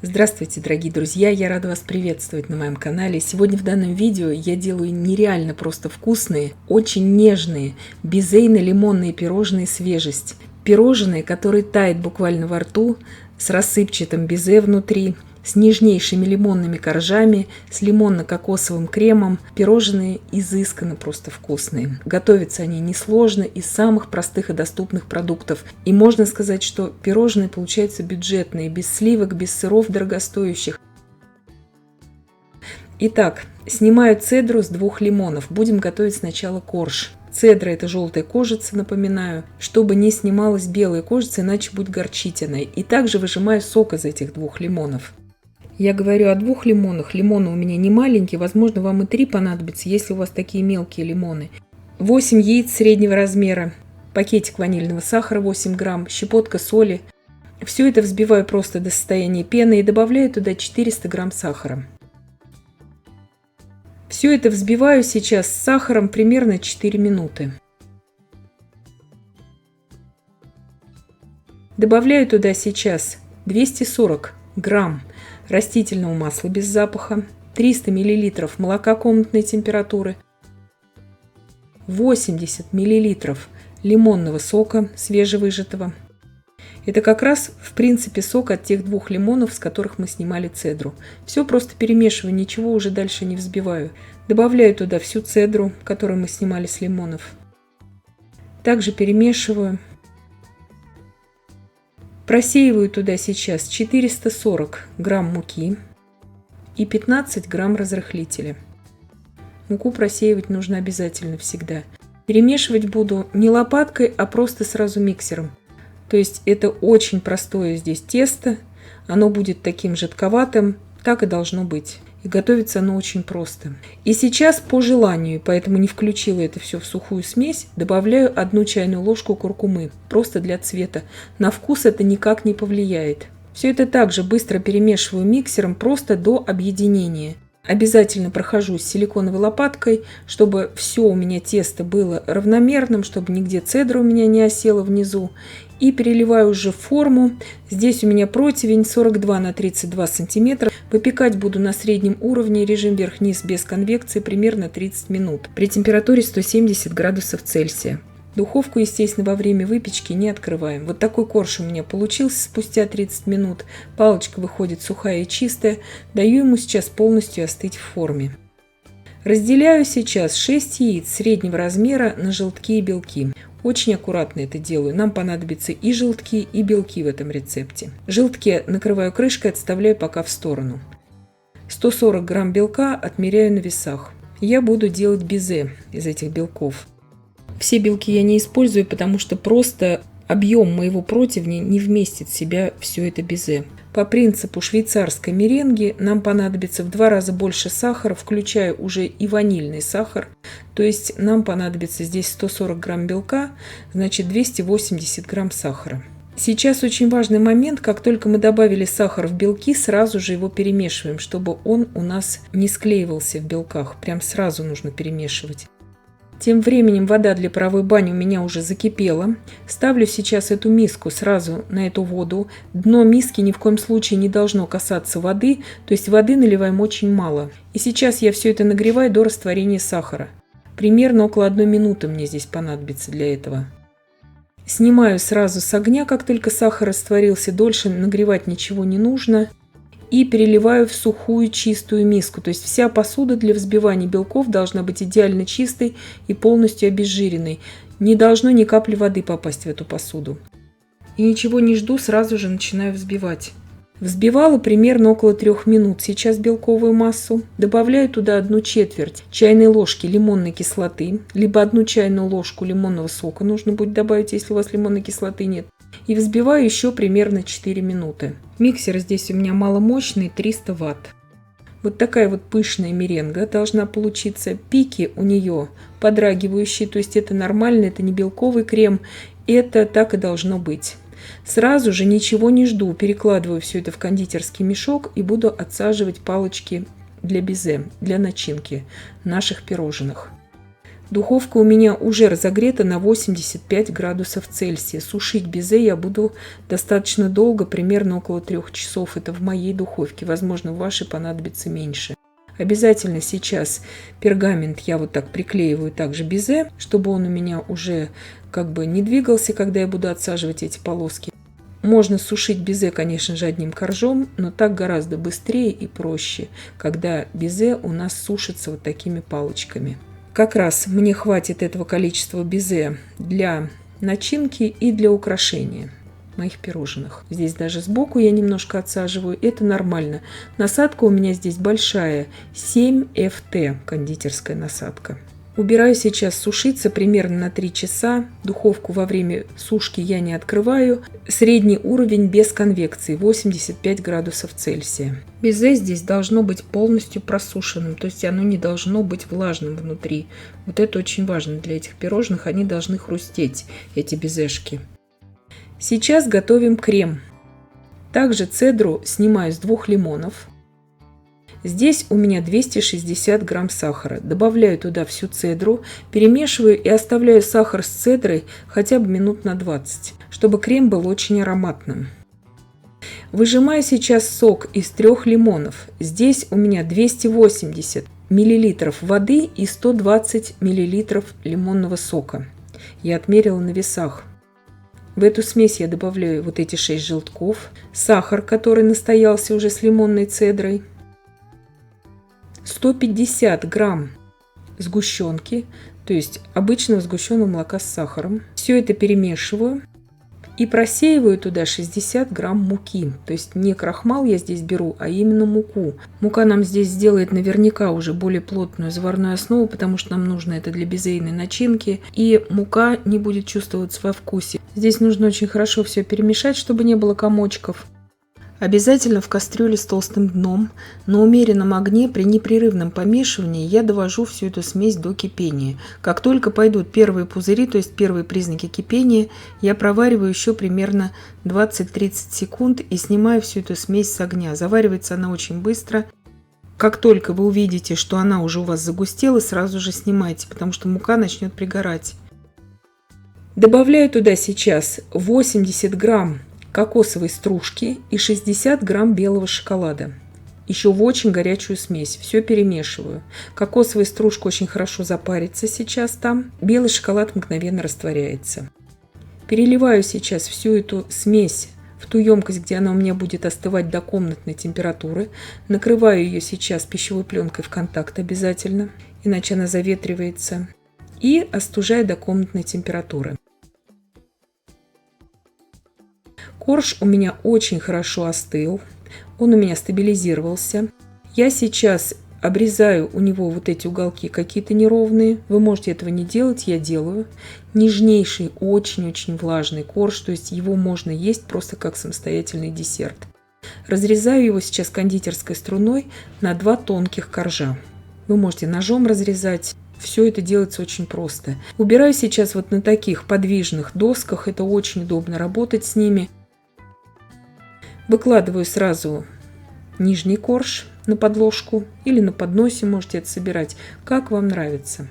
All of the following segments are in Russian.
Здравствуйте, дорогие друзья! Я рада вас приветствовать на моем канале. Сегодня в данном видео я делаю нереально просто вкусные, очень нежные безейно-лимонные пирожные «Свежесть». Пирожные, которые тают буквально во рту, с рассыпчатым безе внутри, с нежнейшими лимонными коржами, с лимонно-кокосовым кремом. Пирожные изысканно просто вкусные. Готовятся они несложно, из самых простых и доступных продуктов. И можно сказать, что пирожные получаются бюджетные, без сливок, без сыров дорогостоящих. Итак, снимаю цедру с 2 лимонов. Будем готовить сначала корж. Цедра – это желтая кожица, напоминаю, чтобы не снималась белая кожица, иначе будет горчительной. И также выжимаю сок из этих 2 лимонов. Я говорю о 2 лимонах. Лимоны у меня не маленькие, возможно, вам и 3 понадобится, если у вас такие мелкие лимоны. 8 яиц среднего размера, пакетик ванильного сахара 8 грамм, щепотка соли. Все это взбиваю просто до состояния пены и добавляю туда 400 грамм сахара. Все это взбиваю сейчас с сахаром примерно 4 минуты. Добавляю туда сейчас 240 грамм растительного масла без запаха, 300 мл молока комнатной температуры, 80 мл лимонного сока свежевыжатого. Это как раз, в принципе, сок от тех 2 лимонов, с которых мы снимали цедру. Все просто перемешиваю, ничего уже дальше не взбиваю. Добавляю туда всю цедру, которую мы снимали с лимонов. Также перемешиваю. Просеиваю туда сейчас 440 грамм муки и 15 грамм разрыхлителя. Муку просеивать нужно обязательно всегда. Перемешивать буду не лопаткой, а просто сразу миксером. То есть это очень простое здесь тесто, оно будет таким жидковатым, так и должно быть. И готовится оно очень просто. И сейчас по желанию, поэтому не включила это все в сухую смесь, добавляю 1 чайную ложку куркумы, просто для цвета. На вкус это никак не повлияет. Все это также быстро перемешиваю миксером просто до объединения. Обязательно прохожусь силиконовой лопаткой, чтобы все у меня тесто было равномерным, чтобы нигде цедра у меня не осела внизу. И переливаю уже в форму. Здесь у меня противень 42 на 32 сантиметра. Выпекать буду на среднем уровне, режим вверх-вниз без конвекции, примерно 30 минут. При температуре 170 градусов Цельсия. Духовку, естественно, во время выпечки не открываем. Вот такой корж у меня получился спустя 30 минут. Палочка выходит сухая и чистая. Даю ему сейчас полностью остыть в форме. Разделяю сейчас 6 яиц среднего размера на желтки и белки. Очень аккуратно это делаю. Нам понадобятся и желтки, и белки в этом рецепте. Желтки накрываю крышкой, отставляю пока в сторону. 140 грамм белка отмеряю на весах. Я буду делать безе из этих белков. Все белки я не использую, потому что просто объем моего противня не вместит в себя все это безе. По принципу швейцарской меренги нам понадобится в 2 раза больше сахара, включая уже и ванильный сахар. То есть нам понадобится здесь 140 грамм белка, значит 280 грамм сахара. Сейчас очень важный момент, как только мы добавили сахар в белки, сразу же его перемешиваем, чтобы он у нас не склеивался в белках. Прям сразу нужно перемешивать. Тем временем вода для паровой бани у меня уже закипела. Ставлю сейчас эту миску сразу на эту воду. Дно миски ни в коем случае не должно касаться воды, то есть воды наливаем очень мало. И сейчас я все это нагреваю до растворения сахара. Примерно около 1 минуты мне здесь понадобится для этого. Снимаю сразу с огня, как только сахар растворился, дольше нагревать ничего не нужно. И переливаю в сухую чистую миску. То есть вся посуда для взбивания белков должна быть идеально чистой и полностью обезжиренной. Не должно ни капли воды попасть в эту посуду. И ничего не жду, сразу же начинаю взбивать. Взбивала примерно около 3 минут. Сейчас белковую массу. Добавляю туда 1/4 чайной ложки лимонной кислоты, либо 1 чайную ложку лимонного сока нужно будет добавить, если у вас лимонной кислоты нет. И взбиваю еще примерно 4 минуты. Миксер здесь у меня маломощный, 300 Вт. Вот такая вот пышная меренга должна получиться. Пики у нее подрагивающие, то есть это нормально, это не белковый крем, это так и должно быть. Сразу же ничего не жду, перекладываю все это в кондитерский мешок и буду отсаживать палочки для безе, для начинки наших пирожных. Духовка у меня уже разогрета на 85 градусов Цельсия. Сушить безе я буду достаточно долго, примерно около 3 часов. Это в моей духовке. Возможно, в вашей понадобится меньше. Обязательно сейчас пергамент я вот так приклеиваю также безе, чтобы он у меня уже как бы не двигался, когда я буду отсаживать эти полоски. Можно сушить безе, конечно же, одним коржом, но так гораздо быстрее и проще, когда безе у нас сушится вот такими палочками. Как раз мне хватит этого количества безе для начинки и для украшения моих пирожных. Здесь даже сбоку я немножко отсаживаю, это нормально. Насадка у меня здесь большая, 7 FT, кондитерская насадка. Убираю сейчас сушиться примерно на 3 часа. Духовку во время сушки я не открываю. Средний уровень без конвекции, 85 градусов Цельсия. Безе здесь должно быть полностью просушенным, то есть оно не должно быть влажным внутри. Вот это очень важно для этих пирожных, они должны хрустеть, эти безешки. Сейчас готовим крем. Также цедру снимаю с 2 лимонов. Здесь у меня 260 грамм сахара. Добавляю туда всю цедру, перемешиваю и оставляю сахар с цедрой хотя бы минут на 20, чтобы крем был очень ароматным. Выжимаю сейчас сок из 3 лимонов. Здесь у меня 280 мл воды и 120 мл лимонного сока. Я отмерила на весах. В эту смесь я добавляю вот эти 6 желтков, сахар, который настоялся уже с лимонной цедрой, 150 грамм сгущенки, то есть обычного сгущенного молока с сахаром. Все это перемешиваю и просеиваю туда 60 грамм муки. То есть не крахмал я здесь беру, а именно муку. Мука нам здесь сделает наверняка уже более плотную заварную основу, потому что нам нужно это для безейной начинки. И мука не будет чувствоваться во вкусе. Здесь нужно очень хорошо все перемешать, чтобы не было комочков. Обязательно в кастрюле с толстым дном на умеренном огне при непрерывном помешивании я довожу всю эту смесь до кипения. Как только пойдут первые пузыри, то есть первые признаки кипения, я провариваю еще примерно 20-30 секунд и снимаю всю эту смесь с огня. Заваривается она очень быстро. Как только вы увидите, что она уже у вас загустела, сразу же снимайте, потому что мука начнет пригорать. Добавляю туда сейчас 80 грамм кокосовой стружки и 60 грамм белого шоколада. Еще в очень горячую смесь. Все перемешиваю. Кокосовая стружка очень хорошо запарится сейчас там. Белый шоколад мгновенно растворяется. Переливаю сейчас всю эту смесь в ту емкость, где она у меня будет остывать до комнатной температуры. Накрываю ее сейчас пищевой пленкой в контакт обязательно, иначе она заветривается. И остужаю до комнатной температуры. Корж у меня очень хорошо остыл, он у меня стабилизировался. Я сейчас обрезаю у него вот эти уголки какие-то неровные. Вы можете этого не делать, я делаю. Нежнейший, очень-очень влажный корж, то есть его можно есть просто как самостоятельный десерт. Разрезаю его сейчас кондитерской струной на 2 тонких коржа. Вы можете ножом разрезать. Все это делается очень просто. Убираю сейчас вот на таких подвижных досках, это очень удобно работать с ними. Выкладываю сразу нижний корж на подложку или на подносе, можете это собирать, как вам нравится.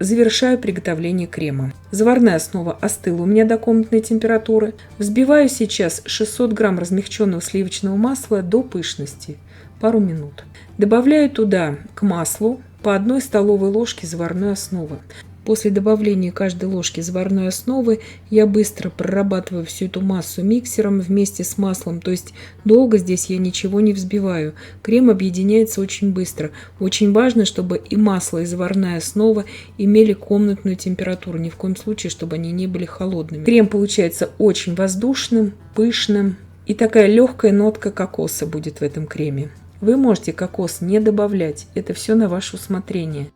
Завершаю приготовление крема. Заварная основа остыла у меня до комнатной температуры. Взбиваю сейчас 600 грамм размягченного сливочного масла до пышности, пару минут. Добавляю туда к маслу по 1 столовой ложке заварной основы. После добавления каждой ложки заварной основы я быстро прорабатываю всю эту массу миксером вместе с маслом, то есть долго здесь я ничего не взбиваю. Крем объединяется очень быстро. Очень важно, чтобы и масло, и заварная основа имели комнатную температуру, ни в коем случае, чтобы они не были холодными. Крем получается очень воздушным, пышным, и такая легкая нотка кокоса будет в этом креме. Вы можете кокос не добавлять, это все на ваше усмотрение.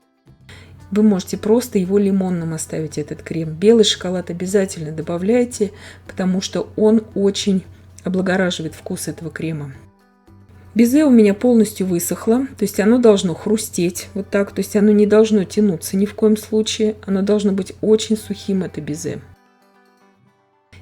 Вы можете просто его лимонным оставить, этот крем. Белый шоколад обязательно добавляйте, потому что он очень облагораживает вкус этого крема. Безе у меня полностью высохло, то есть оно должно хрустеть вот так, то есть оно не должно тянуться ни в коем случае, оно должно быть очень сухим, это безе.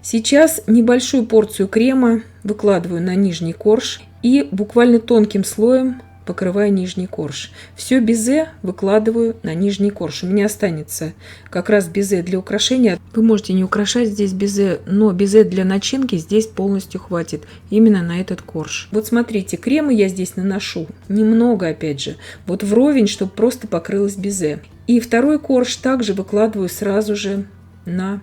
Сейчас небольшую порцию крема выкладываю на нижний корж и буквально тонким слоем покрываю нижний корж. Все безе выкладываю на нижний корж. У меня останется как раз безе для украшения. Вы можете не украшать здесь безе, но безе для начинки здесь полностью хватит именно на этот корж. Вот смотрите, кремы я здесь наношу немного, опять же, вот вровень, чтобы просто покрылось безе. И второй корж также выкладываю сразу же на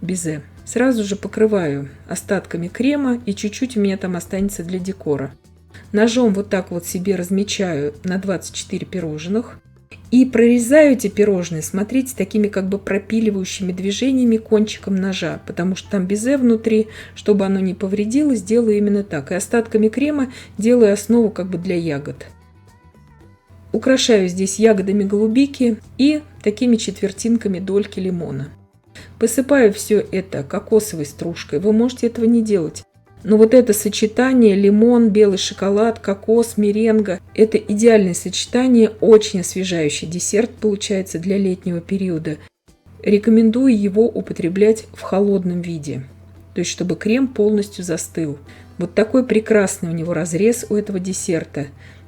безе. Сразу же покрываю остатками крема, и чуть-чуть у меня там останется для декора. Ножом вот так вот себе размечаю на 24 пирожных. И прорезаю эти пирожные, смотрите, такими как бы пропиливающими движениями кончиком ножа, потому что там безе внутри, чтобы оно не повредилось, делаю именно так. И остатками крема делаю основу как бы для ягод. Украшаю здесь ягодами голубики и такими четвертинками дольки лимона. Посыпаю все это кокосовой стружкой. Вы можете этого не делать. Но вот это сочетание лимон, белый шоколад, кокос, меренга – это идеальное сочетание, очень освежающий десерт получается для летнего периода. Рекомендую его употреблять в холодном виде, то есть чтобы крем полностью застыл. Вот такой прекрасный у него разрез у этого десерта.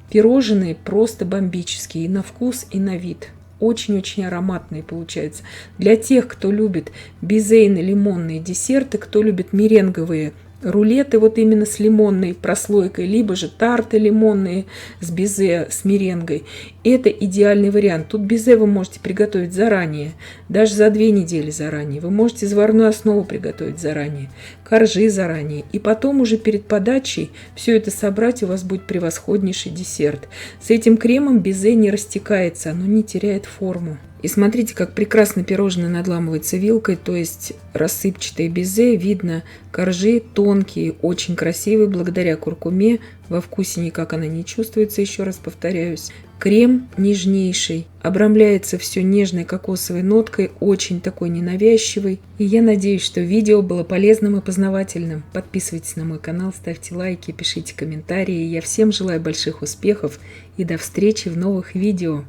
Пирожные просто бомбические и на вкус, и на вид. Очень-очень ароматные получаются. Для тех, кто любит безейно-лимонные десерты, кто любит меренговые рулеты вот именно с лимонной прослойкой, либо же тарты лимонные с безе, с меренгой. Это идеальный вариант. Тут безе вы можете приготовить заранее, даже за 2 недели заранее. Вы можете заварную основу приготовить заранее, коржи заранее. И потом уже перед подачей все это собрать, у вас будет превосходнейший десерт. С этим кремом безе не растекается, оно не теряет форму. И смотрите, как прекрасно пирожное надламывается вилкой, то есть рассыпчатое безе, видно коржи тонкие, очень красивые, благодаря куркуме, во вкусе никак она не чувствуется, еще раз повторяюсь. Крем нежнейший, обрамляется все нежной кокосовой ноткой, очень такой ненавязчивый. И я надеюсь, что видео было полезным и познавательным. Подписывайтесь на мой канал, ставьте лайки, пишите комментарии. Я всем желаю больших успехов и до встречи в новых видео.